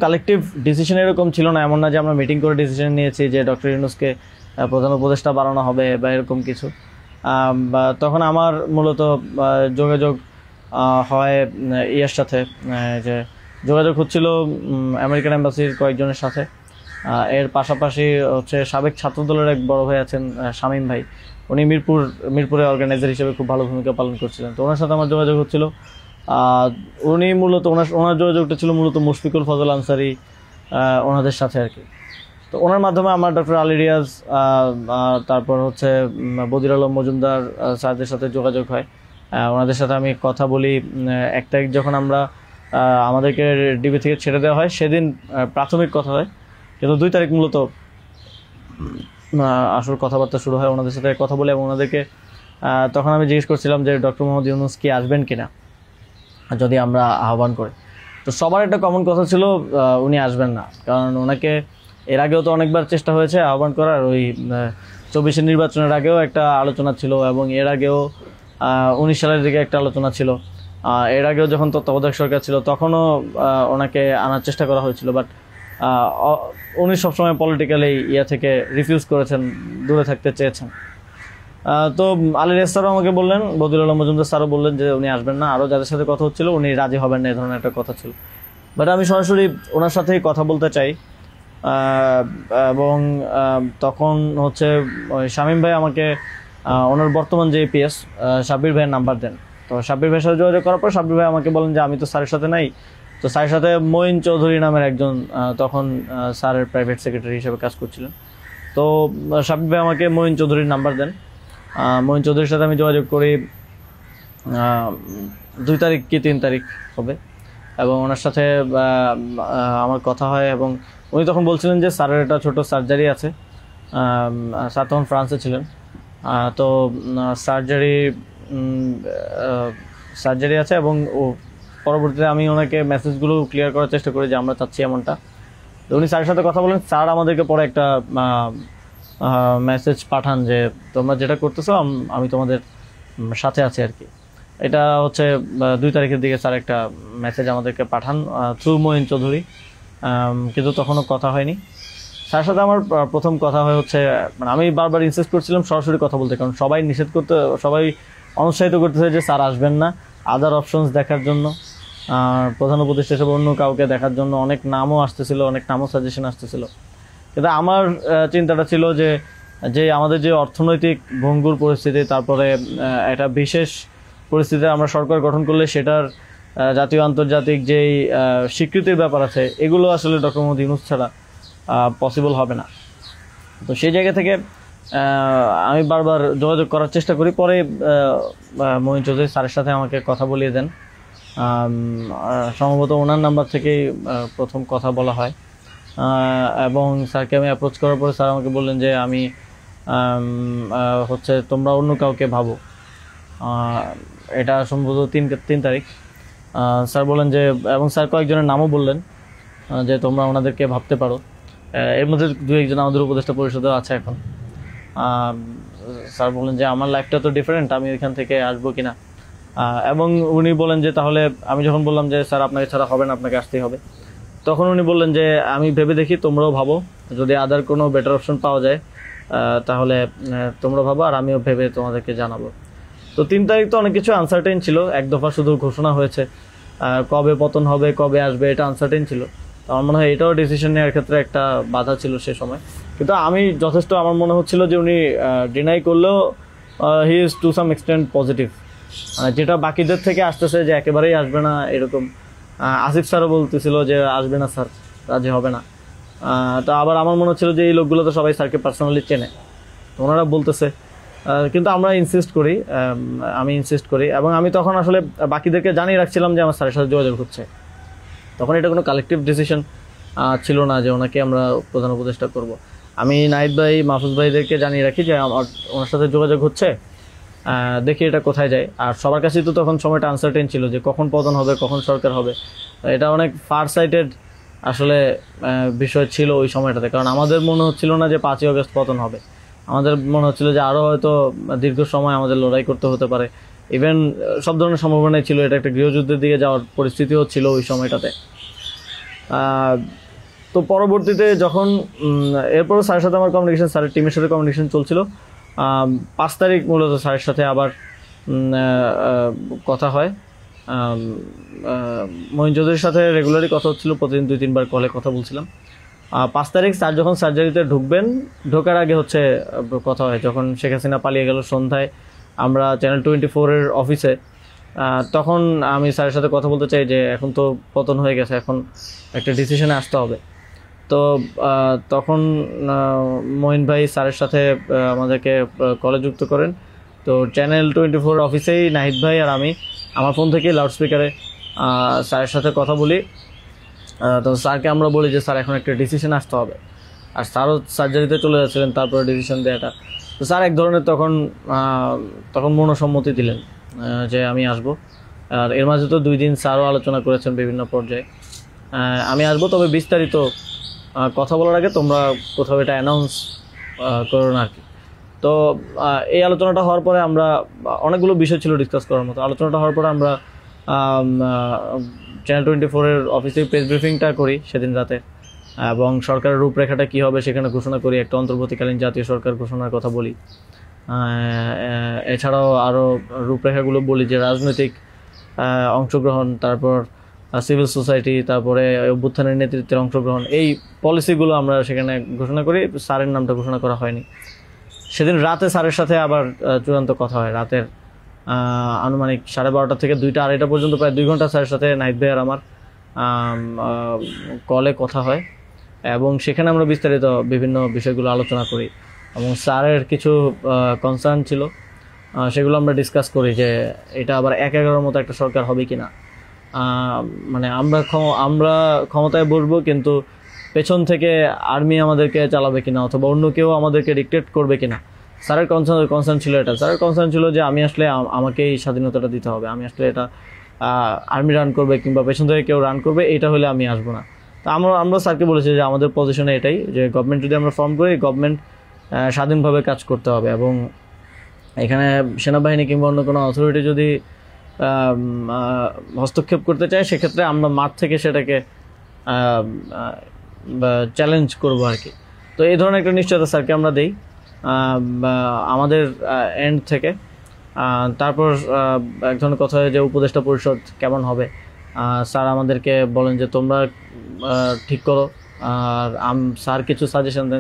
Collective decision এরকম ছিল না, এমন না যে আমরা মিটিং করে ডিসিশন নিয়েছি যে ডক্টর ইউনূসকে প্রধান উপদেষ্টা বানানো হবে বা এরকম কিছু। তখন আমার মূলত যোগাযোগ হয় ইয়ার সাথে, যে যোগাযোগ হচ্ছিল আমেরিকান এম্বাসির কয়েকজনের সাথে। এর পাশাপাশি হচ্ছে সাবেক ছাত্রদলের এক বড় ভাই আছেন শামীম ভাই, উনি মিরপুরে অর্গানাইজার হিসেবে খুব ভালো ভূমিকা পালন করছিলেন, তো ওনার সাথে আমার যোগাযোগ হচ্ছিল। উনি মূলত ওনার যোগাযোগটা ছিল মূলত মুশফিকুল ফজল আনসারি ওনাদের সাথে আর কি। তো ওনার মাধ্যমে আমার ডক্টর আলী রিয়াজ, তারপর হচ্ছে বদির আলম মজুমদার স্যারদের সাথে যোগাযোগ হয়। ওনাদের সাথে আমি কথা বলি। 1 তারিখ যখন আমাদেরকে ডিবি থেকে ছেড়ে দেওয়া হয় সেদিন প্রাথমিক কথা হয়, কিন্তু 2 তারিখ মূলত আসল কথাবার্তা শুরু হয়। ওনাদের সাথে কথা বলে এবং ওনাদেরকে তখন আমি জিজ্ঞেস করছিলাম যে ডক্টর মোহাম্মদ ইউনূস কি আসবেন কিনা যদি আমরা আহ্বান করি। তো সবার একটা কমন কথা ছিল উনি আসবেন না, কারণ ওনাকে এর আগেও তো অনেকবার চেষ্টা হয়েছে আহ্বান করার। ওই 24-এর নির্বাচনের আগেও একটা আলোচনা ছিল এবং এর আগেও 19 সালের দিকে একটা আলোচনা ছিল। এর আগেও যখন তত্ত্বাবধায়ক সরকার ছিল তখনও ওনাকে আনার চেষ্টা করা হয়েছিল, বাট উনি সবসময় পলিটিক্যালি থেকে রিফিউজ করেছেন, দূরে থাকতে চেয়েছেন। তো আলী রিয়াজ স্যারও আমাকে বললেন, বদিউল আলম মজুমদার স্যারও বললেন যে উনি আসবেন না, আরও যাদের সাথে কথা হচ্ছিল উনি রাজি হবেন না, এই ধরনের একটা কথা ছিল। বাট আমি সরাসরি ওনার সাথেই কথা বলতে চাই এবং তখন হচ্ছে শামীম ভাই আমাকে ওনার বর্তমান যে এপিএস সাব্বির ভাইয়ের নাম্বার দেন। তো সাব্বির ভাইয়ের সাথে যোগাযোগ করার পর সাব্বির ভাই আমাকে বলেন যে আমি তো স্যারের সাথে নাই। তো স্যারের সাথে মঈন চৌধুরী নামের একজন তখন স্যারের প্রাইভেট সেক্রেটারি হিসেবে কাজ করছিলেন। তো সাব্বির ভাই আমাকে মঈন চৌধুরীর নাম্বার দেন। মঈন চৌধুরীর সাথে আমি যোগাযোগ করি 2 তারিখ কি 3 তারিখ হবে, এবং ওনার সাথে আমার কথা হয় এবং উনি তখন বলছিলেন যে স্যারের একটা ছোট সার্জারি আছে। স্যার তখন ফ্রান্সে ছিলেন। তো সার্জারি আছে এবং পরবর্তীতে আমি ওনাকে মেসেজগুলো ক্লিয়ার করার চেষ্টা করি যে আমরা চাচ্ছি এমনটা। তো উনি স্যারের সাথে কথা বলেন। স্যার আমাদেরকে পরে একটা মেসেজ পাঠান যে তোমরা যেটা করতেছো আমি তোমাদের সাথে আছি আর কি। এটা হচ্ছে 2 তারিখের দিকে স্যার একটা মেসেজ আমাদেরকে পাঠান থ্রু মঈন চৌধুরী, কিন্তু তখনও কথা হয়নি। স্যারের সাথে আমার প্রথম কথা হয় হচ্ছে, মানে আমি বারবার ইনসিস্ট করছিলাম সরাসরি কথা বলতে, কারণ সবাই অনুৎসাহিত করতেছে যে স্যার আসবেন না, আদার অপশনস দেখার জন্য, প্রধান উপদেষ্টা হিসেবে অন্য কাউকে দেখার জন্য অনেক নামও আসতেছিল, অনেক নামও সাজেশন আসতেছিল। কিন্তু আমার চিন্তাটা ছিল যে আমাদের যে অর্থনৈতিক ভঙ্গুর পরিস্থিতি, তারপরে একটা বিশেষ পরিস্থিতিতে আমরা সরকার গঠন করলে সেটার জাতীয় আন্তর্জাতিক যেই স্বীকৃতির ব্যাপার আছে, এগুলো আসলে ডক্টর মোহাম্মদ ইউনূস ছাড়া পসিবল হবে না। তো সেই জায়গা থেকে আমি বারবার যোগাযোগ করার চেষ্টা করি। পরে মঈন চৌধুরী স্যারের সাথে আমাকে কথা বলিয়ে দেন। সম্ভবত ওনার নাম্বার থেকেই প্রথম কথা বলা হয় এবং স্যারকে আমি অ্যাপ্রোচ করার পরে স্যার আমাকে বললেন যে আমি হচ্ছে তোমরা অন্য কাউকে ভাবো। এটা সম্ভবত 3 তারিখ। স্যার বললেন যে, এবং স্যার কয়েকজনের নামও বললেন যে তোমরা ওনাদেরকে ভাবতে পারো। এর মধ্যে 2-1 জন আমাদের উপদেষ্টা পরিষদেও আছে এখন। স্যার বললেন যে আমার লাইফটা তো ডিফারেন্ট, আমি ওইখান থেকে আসবো কিনা। এবং উনি বলেন যে তাহলে, আমি যখন বললাম যে স্যার আপনাকে ছাড়া হবে না, আপনাকে আসতেই হবে, তখন উনি বললেন যে আমি ভেবে দেখি, তোমরাও ভাবো, যদি আদার কোনো বেটার অপশন পাওয়া যায় তাহলে তোমরা ভাবো আর আমিও ভেবে তোমাদেরকে জানাবো। তো 3 তারিখ তো অনেক কিছু আনসার্টেন ছিল, এক দফা শুধু ঘোষণা হয়েছে, কবে পতন হবে, কবে আসবে, এটা আনসার্টেন ছিল। আমার মনে হয় এটাও ডিসিশন নেওয়ার ক্ষেত্রে একটা বাধা ছিল সে সময়। কিন্তু আমি যথেষ্ট, আমার মনে হচ্ছিল যে উনি ডিনাই করলেও he is to some extent positive, যেটা বাকিদের থেকে আসতেছে যে একেবারেই আসবে না এরকম। আসিফ স্যারও বলতেছিল যে আসবে না স্যার, রাজি হবে না। তো আবার আমার মনে হচ্ছিল যে এই লোকগুলো তো সবাই স্যারকে পার্সোনালি চেনে, তো ওনারা বলতেছে, কিন্তু আমি ইনসিস্ট করি এবং আমি তখন আসলে বাকিদেরকে জানিয়ে রাখছিলাম যে আমার স্যারের সাথে যোগাযোগ হচ্ছে। তখন এটা কোনো কালেকটিভ ডিসিশন ছিল না যে ওনাকে আমরা প্রধান উপদেষ্টা করব। আমি নাহিদ ভাই, মাহফুজ ভাইদেরকে জানিয়ে রাখি যে ওনার সাথে যোগাযোগ হচ্ছে, দেখি এটা কোথায় যায়। আর সবার কাছেই তো তখন সময়টা আনসার্টেন ছিল যে কখন পতন হবে, কখন সরকার হবে। এটা অনেক ফার সাইটেড আসলে বিষয় ছিল ওই সময়টাতে, কারণ আমাদের মনে হচ্ছিল না যে 5ই আগস্ট পতন হবে। আমাদের মনে হচ্ছিল যে আরও হয়তো দীর্ঘ সময় আমাদের লড়াই করতে হতে পারে। ইভেন সব ধরনের সম্ভাবনাই ছিল, এটা একটা গৃহযুদ্ধের দিকে যাওয়ার পরিস্থিতিও ছিল ওই সময়টাতে। তো পরবর্তীতে যখন এরপর স্যারের সাথে আমার কমিউনিকেশন, স্যারের টিমের সাথে কমিউনিকেশন চলছিল। 5 তারিখ মূলত স্যারের সাথে আবার কথা হয়। মঈন চৌধুরীর সাথে রেগুলারই কথা হচ্ছিল, প্রতিদিন 2-3 বার কলে কথা বলছিলাম। 5 তারিখ স্যার যখন সার্জারিতে ঢুকবেন, ঢোকার আগে হচ্ছে কথা হয়, যখন শেখ হাসিনা পালিয়ে গেল সন্ধ্যায় আমরা চ্যানেল 24-এর অফিসে। তখন আমি স্যারের সাথে কথা বলতে চাই যে এখন তো পতন হয়ে গেছে, এখন একটা ডিসিশনে আসতে হবে। তো তখন মঈন ভাই স্যারের সাথে আমাদেরকে কলে যুক্ত করেন। তো চ্যানেল 24 অফিসেই নাহিদ ভাই আর আমি আমার ফোন থেকে লাউডস্পিকারে স্যারের সাথে কথা বলি। তো স্যারকে আমরা বলি যে স্যার এখন একটা ডিসিশন আসতে হবে, আর স্যারও সার্জারিতে চলে যাচ্ছিলেন, তারপরে ডিসিশন দেওয়াটা। তো স্যার এক ধরনের তখন মনোসম্মতি দিলেন যে আমি আসব। আর এর মাঝে তো 2 দিন স্যারও আলোচনা করেছেন বিভিন্ন পর্যায়ে, আমি আসবো, তবে বিস্তারিত কথা বলার আগে তোমরা কোথাও এটা অ্যানাউন্স করো না আর কি। তো এই আলোচনাটা হওয়ার পরে আমরা অনেকগুলো বিষয় ছিল ডিসকাস করার মতো। আলোচনাটা হওয়ার পরে আমরা চ্যানেল 24-এর অফিসে প্রেস ব্রিফিংটা করি সেদিন রাতে, এবং সরকারের রূপরেখাটা কী হবে সেখানে ঘোষণা করি, একটা অন্তর্বর্তীকালীন জাতীয় সরকার ঘোষণার কথা বলি। এছাড়াও আরও রূপরেখাগুলো বলি যে রাজনৈতিক অংশগ্রহণ, তারপর সিভিল সোসাইটি, তারপরে অভ্যুত্থানের নেতৃত্বের অংশগ্রহণ, এই পলিসিগুলো আমরা সেখানে ঘোষণা করি। স্যারের নামটা ঘোষণা করা হয়নি। সেদিন রাতে স্যারের সাথে আবার চূড়ান্ত কথা হয়, রাতের আনুমানিক 12:30 থেকে 2টা-2:30 পর্যন্ত প্রায় 2 ঘন্টা স্যারের সাথে নাহিদ ভাই আর আমার কলে কথা হয়, এবং সেখানে আমরা বিস্তারিত বিভিন্ন বিষয়গুলো আলোচনা করি, এবং স্যারের কিছু কনসার্ন ছিল সেগুলো আমরা ডিসকাস করি যে এটা আবার 1-11-এর মতো একটা সরকার হবে কিনা, মানে আমরা ক্ষমতায় বসবো কিন্তু পেছন থেকে আর্মি আমাদেরকে চালাবে কিনা, অথবা অন্য কেউ আমাদেরকে ডিক্টেট করবে কিনা। স্যারের কনসার্ন ছিল এটা। স্যারের কনসার্ন ছিল যে আমি আসলে আমাকেই স্বাধীনতাটা দিতে হবে, আমি আসলে এটা আর্মি রান করবে কিংবা পেছন থেকে কেউ রান করবে, এটা হলে আমি আসবো না। তো আমরা স্যারকে বলেছি যে আমাদের পজিশনে এটাই, যে গভর্নমেন্ট যদি আমরা ফর্ম করি, গভর্নমেন্ট স্বাধীনভাবে কাজ করতে হবে, এবং এখানে সেনাবাহিনী কিংবা অন্য কোনো অথরিটি যদি হস্তক্ষেপ করতে চায়, সেক্ষেত্রে আমরা মাঠ থেকে সেটাকে চ্যালেঞ্জ করবো আর কি। তো এই ধরনের একটা নিশ্চয়তা স্যারকে আমরা দিই আমাদের এন্ড থেকে। তারপর এক ধরনের কথা হয় যে উপদেষ্টা পরিষদ কেমন হবে, স্যার আমাদেরকে বলেন যে তোমরা ঠিক করো, আর স্যার কিছু সাজেশন দেন।